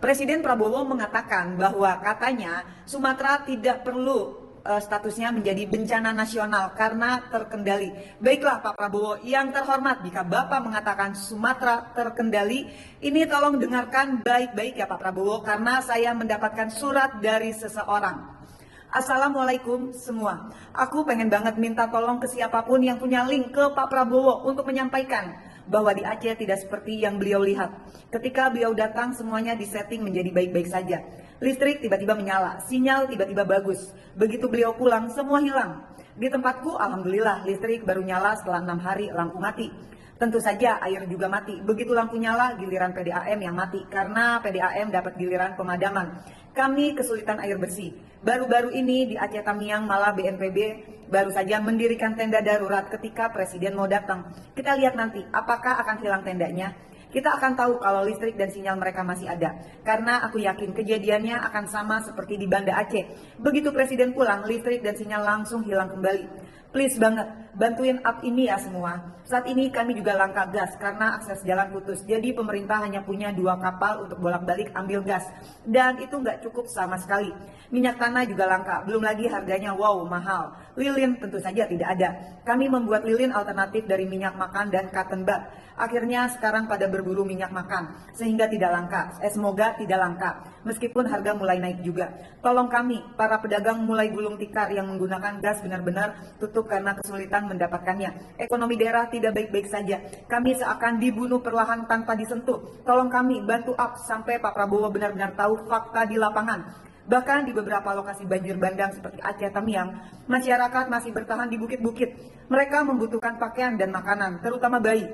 Presiden Prabowo mengatakan bahwa katanya Sumatera tidak perlu statusnya menjadi bencana nasional karena terkendali. Baiklah Pak Prabowo yang terhormat, jika Bapak mengatakan Sumatera terkendali, ini tolong dengarkan baik-baik ya Pak Prabowo, karena saya mendapatkan surat dari seseorang. Assalamualaikum semua. Aku pengen banget minta tolong ke siapapun yang punya link ke Pak Prabowo untuk menyampaikan bahwa di Aceh tidak seperti yang beliau lihat. Ketika beliau datang semuanya disetting menjadi baik-baik saja. Listrik tiba-tiba menyala, sinyal tiba-tiba bagus. Begitu beliau pulang semua hilang. Di tempatku alhamdulillah listrik baru nyala setelah 6 hari lampu mati. Tentu saja air juga mati. Begitu lampu nyala, giliran PDAM yang mati karena PDAM dapat giliran pemadaman. Kami kesulitan air bersih. Baru-baru ini di Aceh Tamiang malah BNPB baru saja mendirikan tenda darurat ketika Presiden mau datang. Kita lihat nanti apakah akan hilang tendanya. Kita akan tahu kalau listrik dan sinyal mereka masih ada. Karena aku yakin kejadiannya akan sama seperti di Banda Aceh. Begitu Presiden pulang, listrik dan sinyal langsung hilang kembali. Please banget, bantuin up ini ya semua. Saat ini kami juga langka gas karena akses jalan putus. Jadi pemerintah hanya punya 2 kapal untuk bolak-balik ambil gas. Dan itu nggak cukup sama sekali. Minyak tanah juga langka, belum lagi harganya wow mahal. Lilin tentu saja tidak ada. Kami membuat lilin alternatif dari minyak makan dan cotton bud. Akhirnya sekarang pada berburu minyak makan, sehingga tidak langka. Semoga tidak langka, meskipun harga mulai naik juga. Tolong kami, para pedagang mulai gulung tikar yang menggunakan gas benar-benar tutup karena kesulitan mendapatkannya. Ekonomi daerah tidak baik-baik saja. Kami seakan dibunuh perlahan tanpa disentuh. Tolong kami, bantu up sampai Pak Prabowo benar-benar tahu fakta di lapangan. Bahkan di beberapa lokasi banjir bandang seperti Aceh Tamiang, masyarakat masih bertahan di bukit-bukit. Mereka membutuhkan pakaian dan makanan, terutama bayi,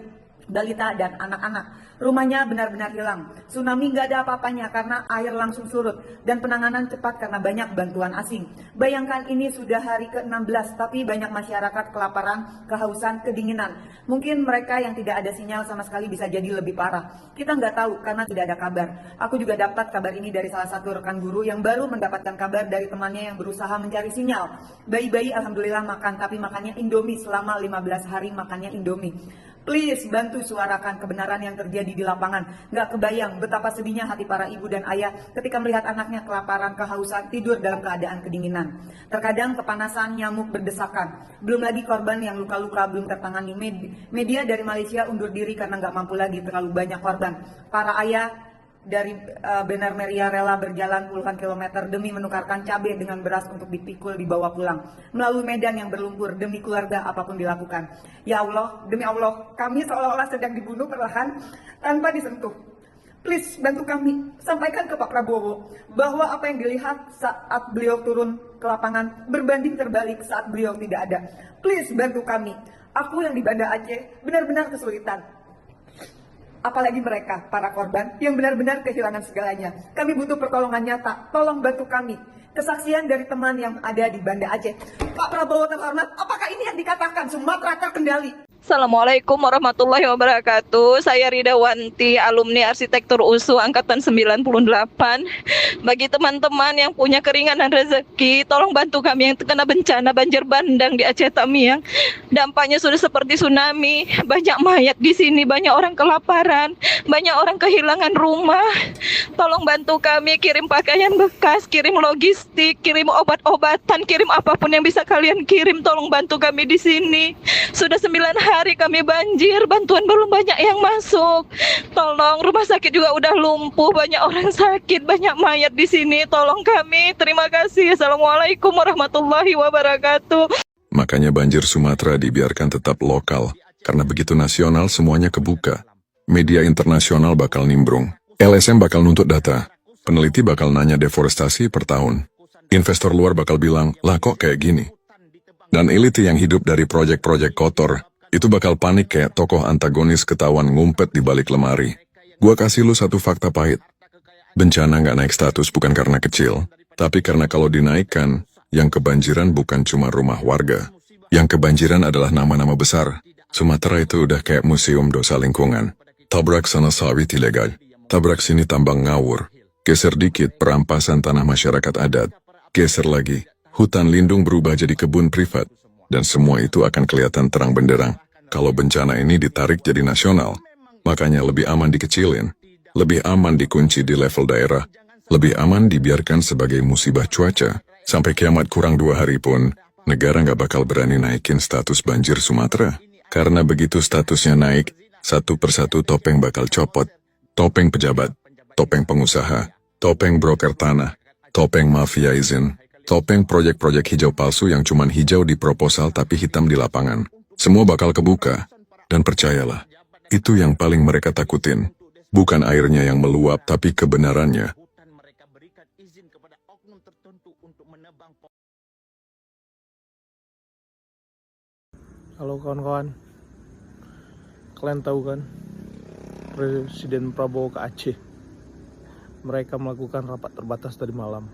balita dan anak-anak. Rumahnya benar-benar hilang. Tsunami nggak ada apa-apanya karena air langsung surut dan penanganan cepat karena banyak bantuan asing. Bayangkan ini sudah hari ke-16 tapi banyak masyarakat kelaparan, kehausan, kedinginan. Mungkin mereka yang tidak ada sinyal sama sekali bisa jadi lebih parah. Kita nggak tahu karena tidak ada kabar. Aku juga dapat kabar ini dari salah satu rekan guru yang baru mendapatkan kabar dari temannya yang berusaha mencari sinyal. Bayi-bayi alhamdulillah makan, tapi makannya Indomie selama 15 hari makannya Indomie. Please bantu suarakan kebenaran yang terjadi di lapangan. Gak kebayang betapa sedihnya hati para ibu dan ayah ketika melihat anaknya kelaparan, kehausan, tidur dalam keadaan kedinginan. Terkadang kepanasan, nyamuk berdesakan. Belum lagi korban yang luka-luka belum tertangani. Media dari Malaysia undur diri karena gak mampu lagi, terlalu banyak korban. Para ayah dari Benar Meriah rela berjalan puluhan kilometer demi menukarkan cabai dengan beras untuk dipikul dibawa pulang. Melalui medan yang berlumpur demi keluarga apapun dilakukan. Ya Allah, demi Allah, kami seolah-olah sedang dibunuh perlahan tanpa disentuh. Please bantu kami, sampaikan ke Pak Prabowo bahwa apa yang dilihat saat beliau turun ke lapangan berbanding terbalik saat beliau tidak ada. Please bantu kami. Aku yang di Banda Aceh benar-benar kesulitan. Apalagi mereka, para korban, yang benar-benar kehilangan segalanya. Kami butuh pertolongan nyata, tolong bantu kami. Kesaksian dari teman yang ada di Banda Aceh. Pak Prabowo terhormat, apakah ini yang dikatakan Sumatera terkendali? Assalamualaikum warahmatullahi wabarakatuh. Saya Rida Wanti, alumni Arsitektur USU Angkatan 98. Bagi teman-teman yang punya keringanan rezeki, tolong bantu kami yang terkena bencana banjir bandang di Aceh Tamiang. Dampaknya sudah seperti tsunami, banyak mayat di sini, banyak orang kelaparan, banyak orang kehilangan rumah. Tolong bantu kami, kirim pakaian bekas, kirim logistik, kirim obat-obatan, kirim apapun yang bisa kalian kirim. Tolong bantu kami di sini. Sudah 9 hari kami banjir, bantuan belum banyak yang masuk. Tolong, rumah sakit juga udah lumpuh, banyak orang sakit, banyak mayat di sini. Tolong kami, terima kasih. Assalamualaikum warahmatullahi wabarakatuh. Makanya banjir Sumatera dibiarkan tetap lokal, karena begitu nasional semuanya kebuka. Media internasional bakal nimbrung, LSM bakal nuntut data, peneliti bakal nanya deforestasi per tahun. Investor luar bakal bilang, lah kok kayak gini. Dan elit yang hidup dari proyek-proyek kotor, itu bakal panik kayak tokoh antagonis ketahuan ngumpet di balik lemari. Gua kasih lu satu fakta pahit. Bencana nggak naik status bukan karena kecil, tapi karena kalau dinaikkan, yang kebanjiran bukan cuma rumah warga. Yang kebanjiran adalah nama-nama besar. Sumatera itu udah kayak museum dosa lingkungan. Tabrak sana sawit ilegal, tabrak sini tambang ngawur. Geser dikit perampasan tanah masyarakat adat. Geser lagi, hutan lindung berubah jadi kebun privat. Dan semua itu akan kelihatan terang benderang kalau bencana ini ditarik jadi nasional. Makanya lebih aman dikecilin. Lebih aman dikunci di level daerah. Lebih aman dibiarkan sebagai musibah cuaca. Sampai kiamat kurang 2 hari pun, negara nggak bakal berani naikin status banjir Sumatera. Karena begitu statusnya naik, satu persatu topeng bakal copot. Topeng pejabat, topeng pengusaha, topeng broker tanah, topeng mafia izin, topeng proyek-proyek hijau palsu yang cuman hijau di proposal tapi hitam di lapangan. Semua bakal kebuka. Dan percayalah, itu yang paling mereka takutin. Bukan airnya yang meluap tapi kebenarannya. Halo kawan-kawan, kalian tahu kan Presiden Prabowo ke Aceh? Mereka melakukan rapat terbatas tadi malam.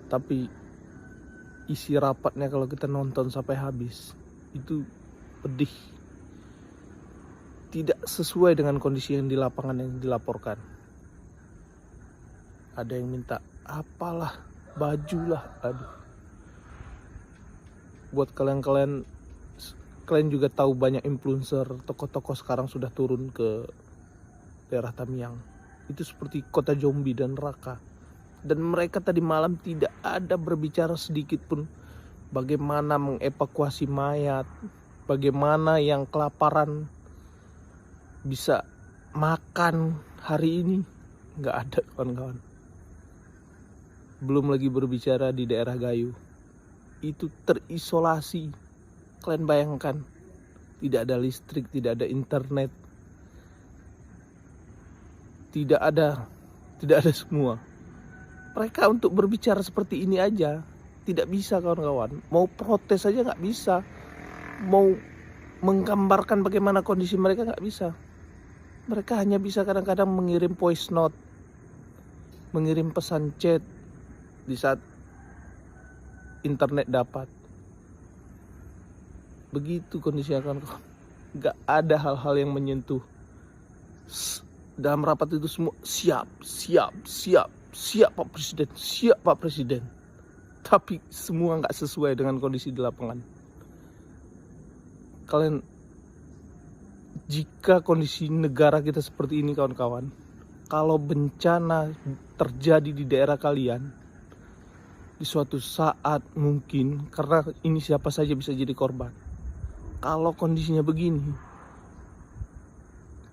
Tapi isi rapatnya kalau kita nonton sampai habis itu pedih. Tidak sesuai dengan kondisi yang di lapangan yang dilaporkan. Ada yang minta apalah, bajulah, aduh. Buat kalian juga tahu banyak influencer, tokoh-tokoh sekarang sudah turun ke daerah Tamiang. Itu seperti kota zombie dan neraka. Dan mereka tadi malam tidak ada berbicara sedikit pun bagaimana mengevakuasi mayat, bagaimana yang kelaparan bisa makan hari ini. Nggak ada kawan-kawan. Belum lagi berbicara di daerah Gayo. Itu terisolasi. Kalian bayangkan, tidak ada listrik, tidak ada internet, tidak ada semua. Mereka untuk berbicara seperti ini aja tidak bisa kawan-kawan. Mau protes aja nggak bisa, mau menggambarkan bagaimana kondisi mereka nggak bisa. Mereka hanya bisa kadang-kadang mengirim voice note, mengirim pesan chat di saat internet dapat. Begitu kondisinya kawan-kawan. Gak ada hal-hal yang menyentuh. Dalam rapat itu semua siap Pak Presiden, siap Pak Presiden. Tapi semua gak sesuai dengan kondisi di lapangan. Kalian, jika kondisi negara kita seperti ini kawan-kawan, kalau bencana terjadi di daerah kalian, di suatu saat mungkin, karena ini siapa saja bisa jadi korban. Kalau kondisinya begini,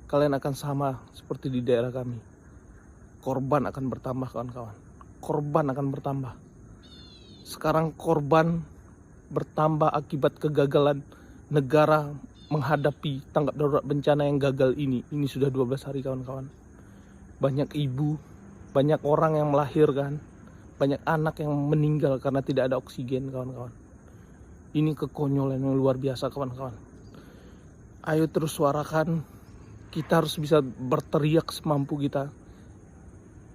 kalian akan sama seperti di daerah kami. Korban akan bertambah kawan-kawan. Korban akan bertambah. Sekarang korban bertambah akibat kegagalan negara menghadapi tanggap darurat bencana yang gagal ini. Ini sudah 12 hari kawan-kawan. Banyak ibu, banyak orang yang melahirkan. Banyak anak yang meninggal karena tidak ada oksigen kawan-kawan. Ini kekonyolan yang luar biasa kawan-kawan. Ayo terus suarakan. Kita harus bisa berteriak semampu kita.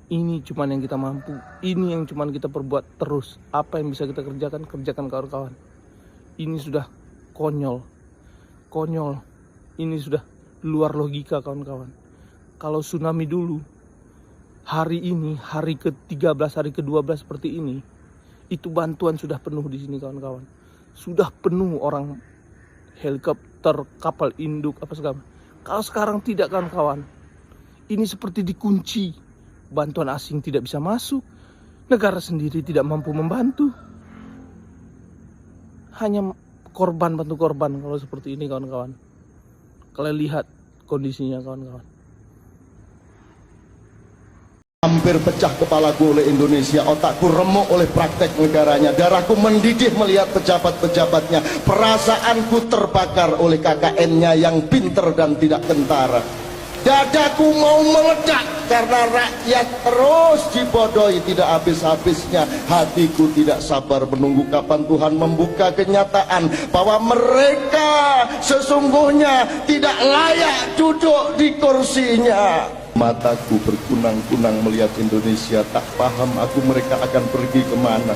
Ini cuman yang kita mampu. Ini yang cuman kita perbuat terus. Apa yang bisa kita kerjakan, kerjakan kawan-kawan. Ini sudah konyol. Konyol. Ini sudah luar logika kawan-kawan. Kalau tsunami dulu, hari ini, hari ke-13, hari ke-12 seperti ini, itu bantuan sudah penuh di sini kawan-kawan. Sudah penuh orang, helikopter, kapal induk, apa segala. Kalau sekarang tidak kawan-kawan, ini seperti dikunci. Bantuan asing tidak bisa masuk, negara sendiri tidak mampu membantu. Hanya korban bantu korban kalau seperti ini kawan-kawan. Kalian lihat kondisinya kawan-kawan. Hampir pecah kepalaku oleh Indonesia, otakku remuk oleh praktek negaranya, darahku mendidih melihat pejabat-pejabatnya, perasaanku terbakar oleh KKN-nya yang pinter dan tidak kentara. Dadaku mau meledak karena rakyat terus dibodohi tidak habis-habisnya. Hatiku tidak sabar menunggu kapan Tuhan membuka kenyataan bahwa mereka sesungguhnya tidak layak duduk di kursinya. Mataku berkunang-kunang melihat Indonesia, tak paham aku mereka akan pergi kemana.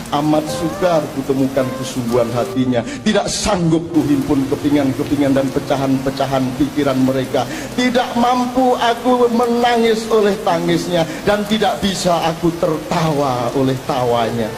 Amat sukar kutemukan kesungguhan hatinya. Tidak sanggup kuhimpun kepingan-kepingan dan pecahan-pecahan pikiran mereka. Tidak mampu aku menangis oleh tangisnya, dan tidak bisa aku tertawa oleh tawanya.